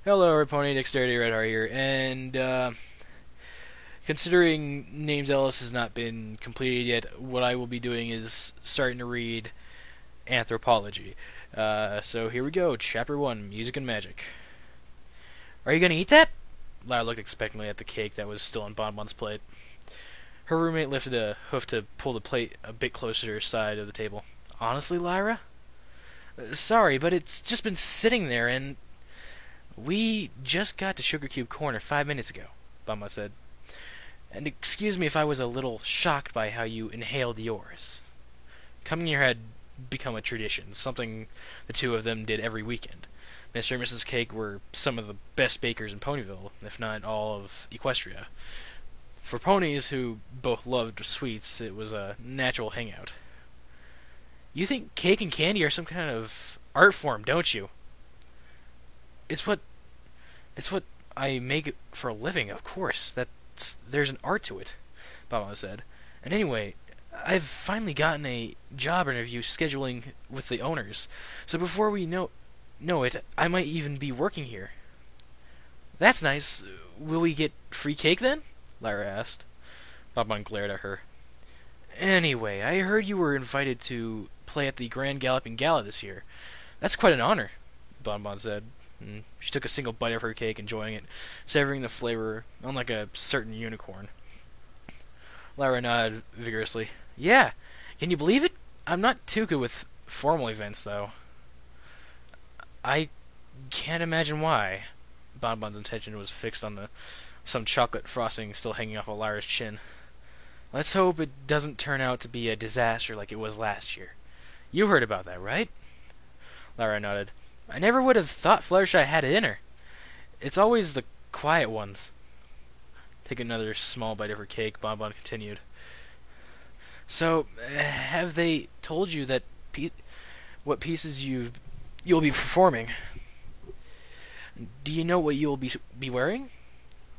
Hello, Pony Dexterity Red Heart here, and considering Names Ellis has not been completed yet, what I will be doing is starting to read Anthropology. So here we go, Chapter 1, Music and Magic. Are you gonna eat that? Lara looked expectantly at the cake that was still on Bonbon's plate. Her roommate lifted a hoof to pull the plate a bit closer to her side of the table. Honestly, Lyra? Sorry, but it's just been sitting there and we just got to Sugar Cube Corner 5 minutes ago, Bonbon said. And excuse me if I was a little shocked by how you inhaled yours. Coming here had become a tradition, something the two of them did every weekend. Mr. and Mrs. Cake were some of the best bakers in Ponyville, if not all of Equestria. For ponies who both loved sweets, it was a natural hangout. You think cake and candy are some kind of art form, don't you? It's what It's what I make for a living, of course. There's an art to it, Bonbon said. And anyway, I've finally gotten a job interview scheduling with the owners. So before we know it, I might even be working here. That's nice. Will we get free cake then? Lyra asked. Bonbon glared at her. Anyway, I heard you were invited to play at the Grand Galloping Gala this year. That's quite an honor, Bonbon said. She took a single bite of her cake, enjoying it, savoring the flavor, unlike a certain unicorn. Lyra nodded vigorously. Yeah, can you believe it? I'm not too good with formal events, though. I can't imagine why. Bonbon's attention was fixed on some chocolate frosting still hanging off of Lyra's chin. Let's hope it doesn't turn out to be a disaster like it was last year. You heard about that, right? Lyra nodded. I never would have thought Fluttershy had it in her. It's always the quiet ones. Taking another small bite of her cake, Bonbon continued. So, have they told you that what pieces you'll be performing? Do you know what you'll be wearing?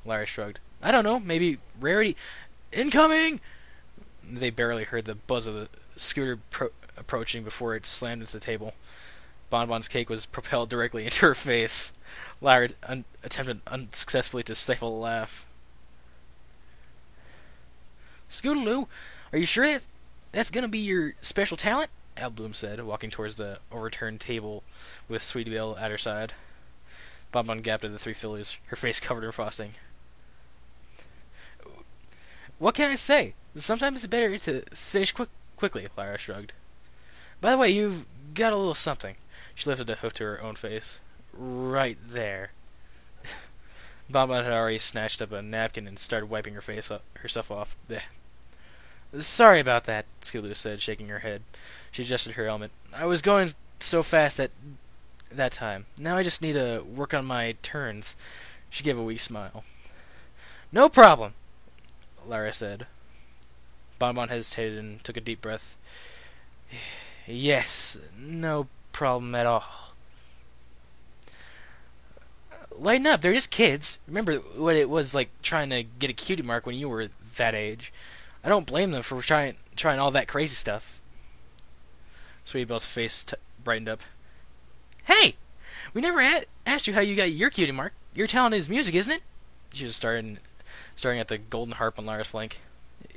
Lyra shrugged. I don't know. Maybe Rarity. Incoming! They barely heard the buzz of the scooter approaching before it slammed into the table. Bonbon's cake was propelled directly into her face. Lyra attempted unsuccessfully to stifle a laugh. Scootaloo, are you sure that's going to be your special talent? Al Bloom said, walking towards the overturned table with Sweetie Belle at her side. Bonbon gapped at the three fillies, her face covered in frosting. What can I say? Sometimes it's better to finish quickly, Lyra shrugged. By the way, you've got a little something. She lifted a hoof to her own face. Right there. Bonbon had already snatched up a napkin and started wiping herself off. Blech. Sorry about that, Scootaloo said, shaking her head. She adjusted her helmet. I was going so fast at that time. Now I just need to work on my turns. She gave a weak smile. No problem, Lyra said. Bonbon hesitated and took a deep breath. Yes, no problem at all. Lighten up, they're just kids. Remember what it was like trying to get a cutie mark when you were that age. I don't blame them for trying all that crazy stuff. Sweetie Belle's face brightened up. Hey! We never asked you how you got your cutie mark. Your talent is music, isn't it? She was staring at the golden harp on Lyra's flank.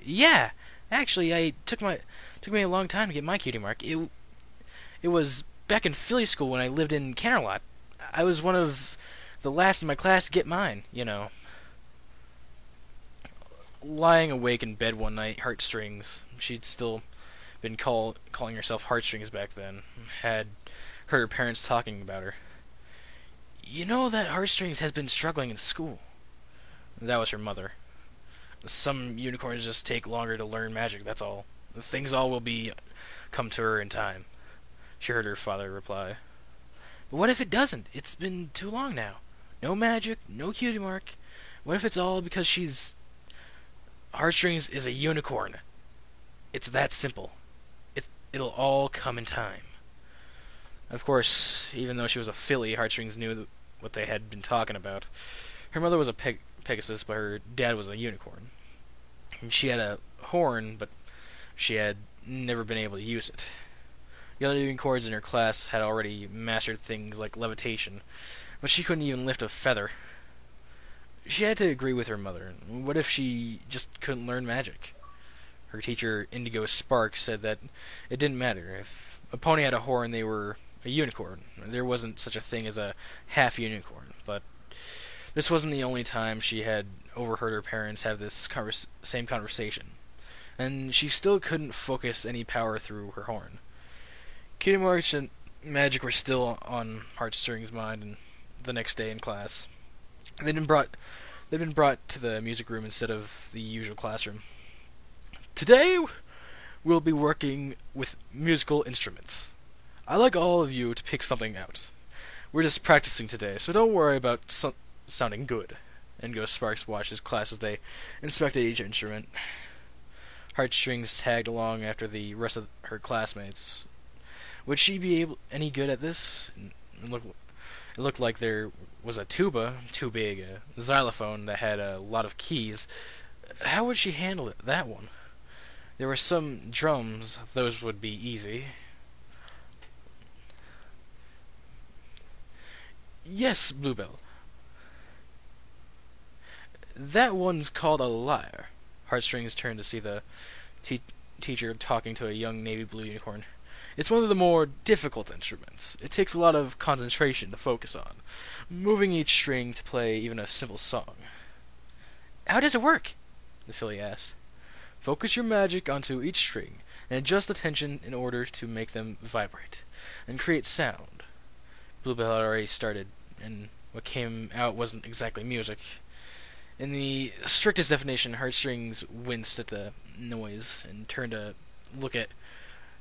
Yeah, actually, took me a long time to get my cutie mark. It was back in Philly school when I lived in Canterlot. I was one of the last in my class to get mine, you know. Lying awake in bed one night, Heartstrings, she'd still been calling herself Heartstrings back then, had heard her parents talking about her. You know that Heartstrings has been struggling in school. That was her mother. Some unicorns just take longer to learn magic, that's all. Things all will come to her in time. She heard her father reply. But what if it doesn't? It's been too long now. No magic, no cutie mark. What if it's all because Heartstrings is a unicorn? It's that simple. It'll all come in time. Of course, even though she was a filly, Heartstrings knew what they had been talking about. Her mother was a Pegasus, but her dad was a unicorn. And she had a horn, but she had never been able to use it. The other unicorns in her class had already mastered things like levitation, but she couldn't even lift a feather. She had to agree with her mother. What if she just couldn't learn magic? Her teacher, Indigo Spark, said that it didn't matter. If a pony had a horn, they were a unicorn. There wasn't such a thing as a half unicorn. But this wasn't the only time she had overheard her parents have this same conversation. And she still couldn't focus any power through her horn. Cutie March and magic were still on Heartstrings' mind and the next day in class. They'd been brought to the music room instead of the usual classroom. Today, we'll be working with musical instruments. I'd like all of you to pick something out. We're just practicing today, so don't worry about sounding good. Indigo Sparks watched his class as they inspected each instrument. Heartstrings tagged along after the rest of her classmates. Would she be any good at this? It looked like there was a tuba, too big, a xylophone that had a lot of keys. How would she handle that one? There were some drums, those would be easy. Yes, Bluebell. That one's called a lyre. Heartstrings turned to see the teacher talking to a young navy blue unicorn. It's one of the more difficult instruments. It takes a lot of concentration to focus on, moving each string to play even a simple song. How does it work? The filly asked. Focus your magic onto each string, and adjust the tension in order to make them vibrate, and create sound. Bluebell had already started, and what came out wasn't exactly music. In the strictest definition, Heartstrings winced at the noise, and turned to look at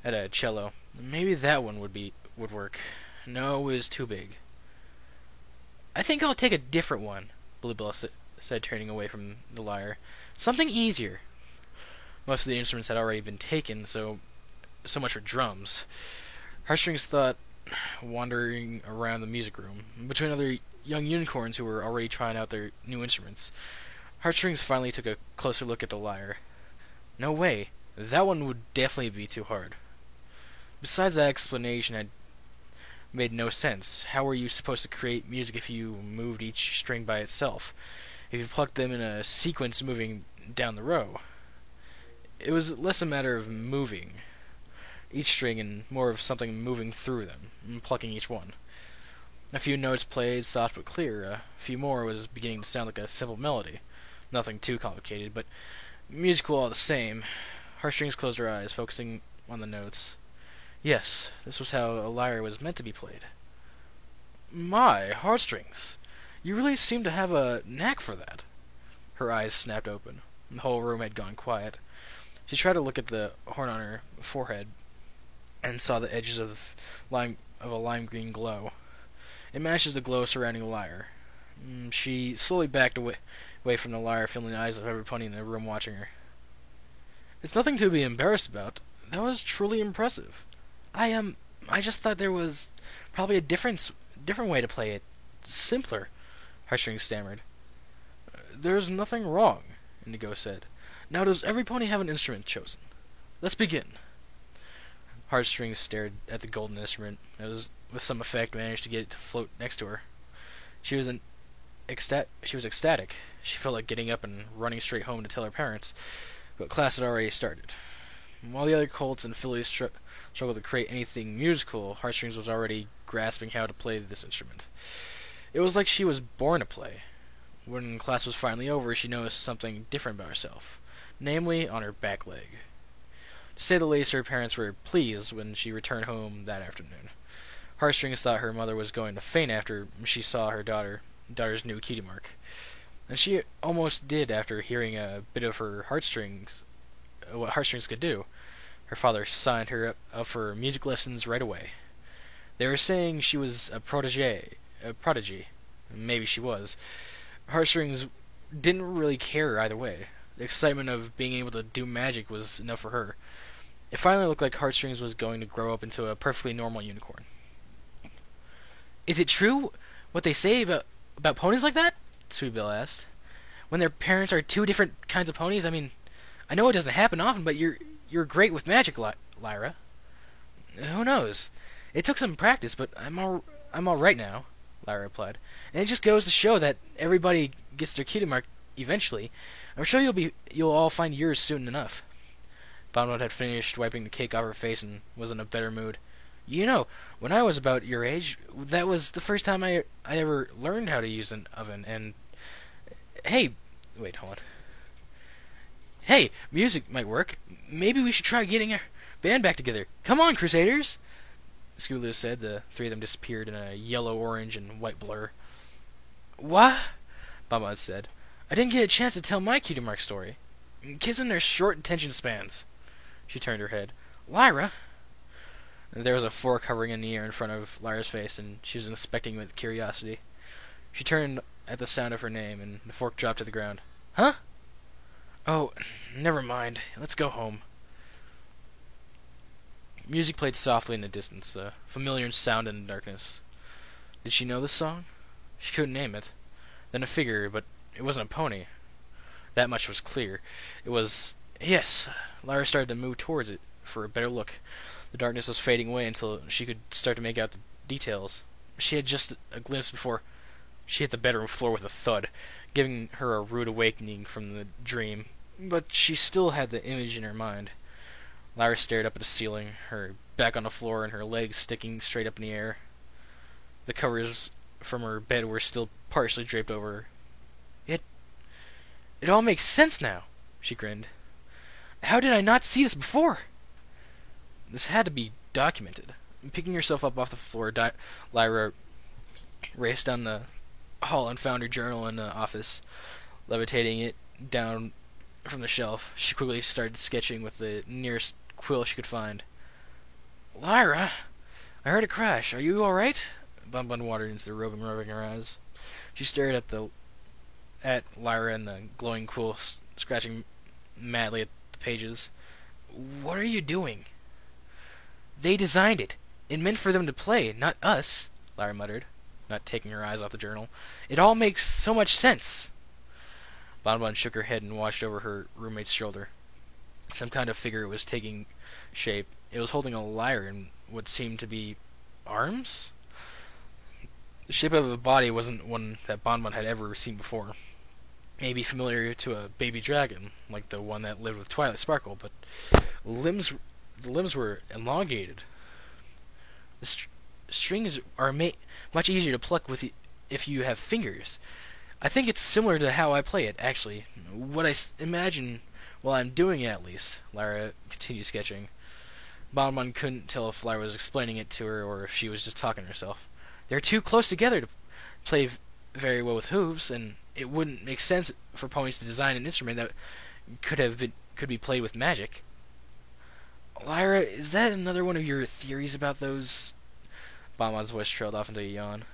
a cello. Maybe that one would work. No, it was too big. I think I'll take a different one, Bluebell said, turning away from the lyre. Something easier. Most of the instruments had already been taken, so much for drums. Heartstrings thought, wandering around the music room, between other young unicorns who were already trying out their new instruments. Heartstrings finally took a closer look at the lyre. No way. That one would definitely be too hard. Besides, that explanation had made no sense. How were you supposed to create music if you moved each string by itself? If you plucked them in a sequence moving down the row? It was less a matter of moving each string and more of something moving through them, and plucking each one. A few notes played, soft but clear. A few more was beginning to sound like a simple melody. Nothing too complicated, but musical all the same. Heartstrings closed her eyes, focusing on the notes. Yes, this was how a lyre was meant to be played. My, Heartstrings, you really seem to have a knack for that. Her eyes snapped open. The whole room had gone quiet. She tried to look at the horn on her forehead, and saw the edges of a lime green glow. It matches the glow surrounding the lyre. She slowly backed away from the lyre, feeling the eyes of every pony in the room watching her. It's nothing to be embarrassed about. That was truly impressive. I just thought there was probably a different way to play it. Simpler, Heartstrings stammered. There's nothing wrong, Indigo said. Now does every pony have an instrument chosen? Let's begin. Heartstrings stared at the golden instrument. It was, with some effect, managed to get it to float next to her. She was ecstatic. She felt like getting up and running straight home to tell her parents, but class had already started. While the other colts and fillies struggled to create anything musical, Heartstrings was already grasping how to play this instrument. It was like she was born to play. When class was finally over, she noticed something different about herself, namely on her back leg. To say the least, her parents were pleased when she returned home that afternoon. Heartstrings thought her mother was going to faint after she saw her daughter's new cutie mark. And she almost did after hearing a bit of what Heartstrings could do. Her father signed her up for music lessons right away. They were saying she was a prodigy. Maybe she was. Heartstrings didn't really care either way. The excitement of being able to do magic was enough for her. It finally looked like Heartstrings was going to grow up into a perfectly normal unicorn. Is it true what they say about ponies like that? Sweetbill asked. When their parents are two different kinds of ponies? I mean, I know it doesn't happen often, but you're great with magic, Lyra. Who knows? It took some practice, but I'm all right now, Lyra replied. And it just goes to show that everybody gets their cutie mark eventually. I'm sure you'll all find yours soon enough. Bonbon had finished wiping the cake off her face and was in a better mood. You know, when I was about your age, that was the first time I ever learned how to use an oven, and... Hey, wait, hold on. Hey, music might work. Maybe we should try getting our band back together. Come on, Crusaders! Scootaloo said. The three of them disappeared in a yellow, orange, and white blur. What? Bonbon said. I didn't get a chance to tell my cutie mark story. Kids and their short attention spans. She turned her head. Lyra? There was a fork hovering in the air in front of Lyra's face, and she was inspecting it with curiosity. She turned at the sound of her name, and the fork dropped to the ground. Huh? Oh, never mind. Let's go home. Music played softly in the distance, a familiar sound in the darkness. Did she know this song? She couldn't name it. Then a figure, but it wasn't a pony. That much was clear. It was... Yes! Lyra started to move towards it for a better look. The darkness was fading away until she could start to make out the details. She had just a glimpse before she hit the bedroom floor with a thud, giving her a rude awakening from the dream. But she still had the image in her mind. Lyra stared up at the ceiling, her back on the floor and her legs sticking straight up in the air. The covers from her bed were still partially draped over her. It all makes sense now, she grinned. How did I not see this before? This had to be documented. Picking herself up off the floor, Lyra raced down the hall and found her journal in the office. Levitating it down from the shelf, she quickly started sketching with the nearest quill she could find. Lyra, I heard a crash. Are you all right? Bonbon watered into the robe and rubbing her eyes. She stared at Lyra and the glowing quill, scratching madly at the pages. What are you doing? They designed it. It meant for them to play, not us, Lyra muttered, not taking her eyes off the journal. It all makes so much sense. Bonbon shook her head and watched over her roommate's shoulder. Some kind of figure was taking shape. It was holding a lyre in what seemed to be arms? The shape of the body wasn't one that Bonbon had ever seen before. Maybe familiar to a baby dragon, like the one that lived with Twilight Sparkle, but the limbs were elongated. The strings are much easier to pluck with if you have fingers. I think it's similar to how I play it, actually. What I imagine while I'm doing it, at least. Lyra continued sketching. Bonbon couldn't tell if Lyra was explaining it to her or if she was just talking to herself. They're too close together to play very well with hooves, and it wouldn't make sense for ponies to design an instrument that could be played with magic. Lyra, is that another one of your theories about those? Bonbon's voice trailed off into a yawn.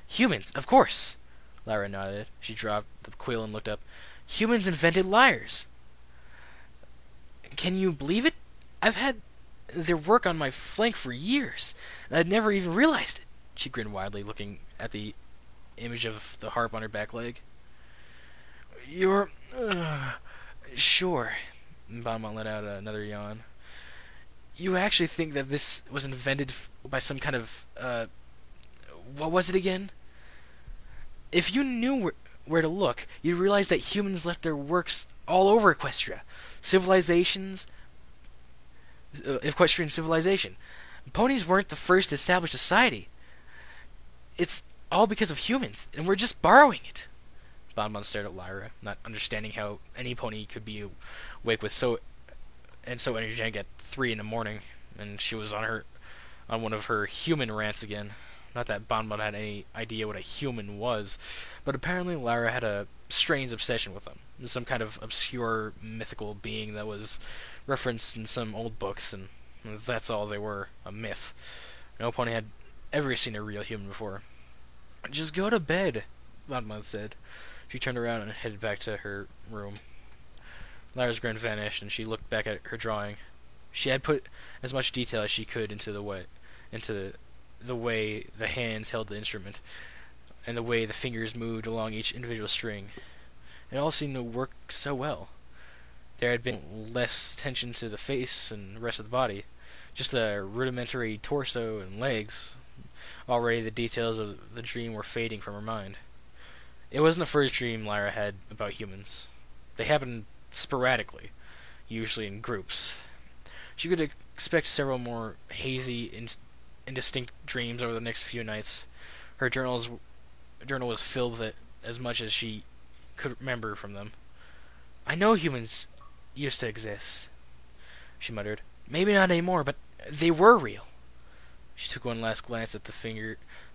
Humans, of course. Lyra nodded. She dropped the quill and looked up. Humans invented lyres. Can you believe it? I've had their work on my flank for years, and I'd never even realized it. She grinned widely, looking at the image of the harp on her back leg. You're... sure. Bonbon let out another yawn. You actually think that this was invented by some kind of, what was it again? If you knew where to look, you'd realize that humans left their works all over Equestrian civilization. Ponies weren't the first to establish society. It's all because of humans, and we're just borrowing it. Bonbon stared at Lyra, not understanding how any pony could be awake with so energetic at 3 a.m, and she was on one of her human rants again. Not that Bonbon had any idea what a human was, but apparently Lyra had a strange obsession with them. Some kind of obscure mythical being that was referenced in some old books, and that's all they were, a myth. No pony had ever seen a real human before. Just go to bed, Bonbon said. She turned around and headed back to her room. Lyra's grin vanished, and she looked back at her drawing. She had put as much detail as she could into the way the hands held the instrument, and the way the fingers moved along each individual string. It all seemed to work so well. There had been less tension to the face and the rest of the body, just a rudimentary torso and legs, Already the details of the dream were fading from her mind. It wasn't the first dream Lyra had about humans. They happened sporadically, usually in groups. She could expect several more hazy, indistinct dreams over the next few nights. Her journal was filled with it, as much as she could remember from them. "I know humans used to exist," she muttered. "Maybe not anymore, but they were real." She took one last glance at the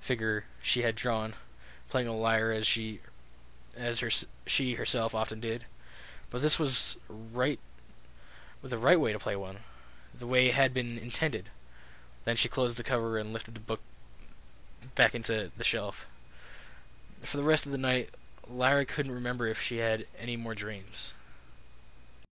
figure she had drawn, playing a lyre she herself often did. But this was the right way to play one, the way it had been intended. Then she closed the cover and lifted the book back into the shelf. For the rest of the night, Lyra couldn't remember if she had any more dreams.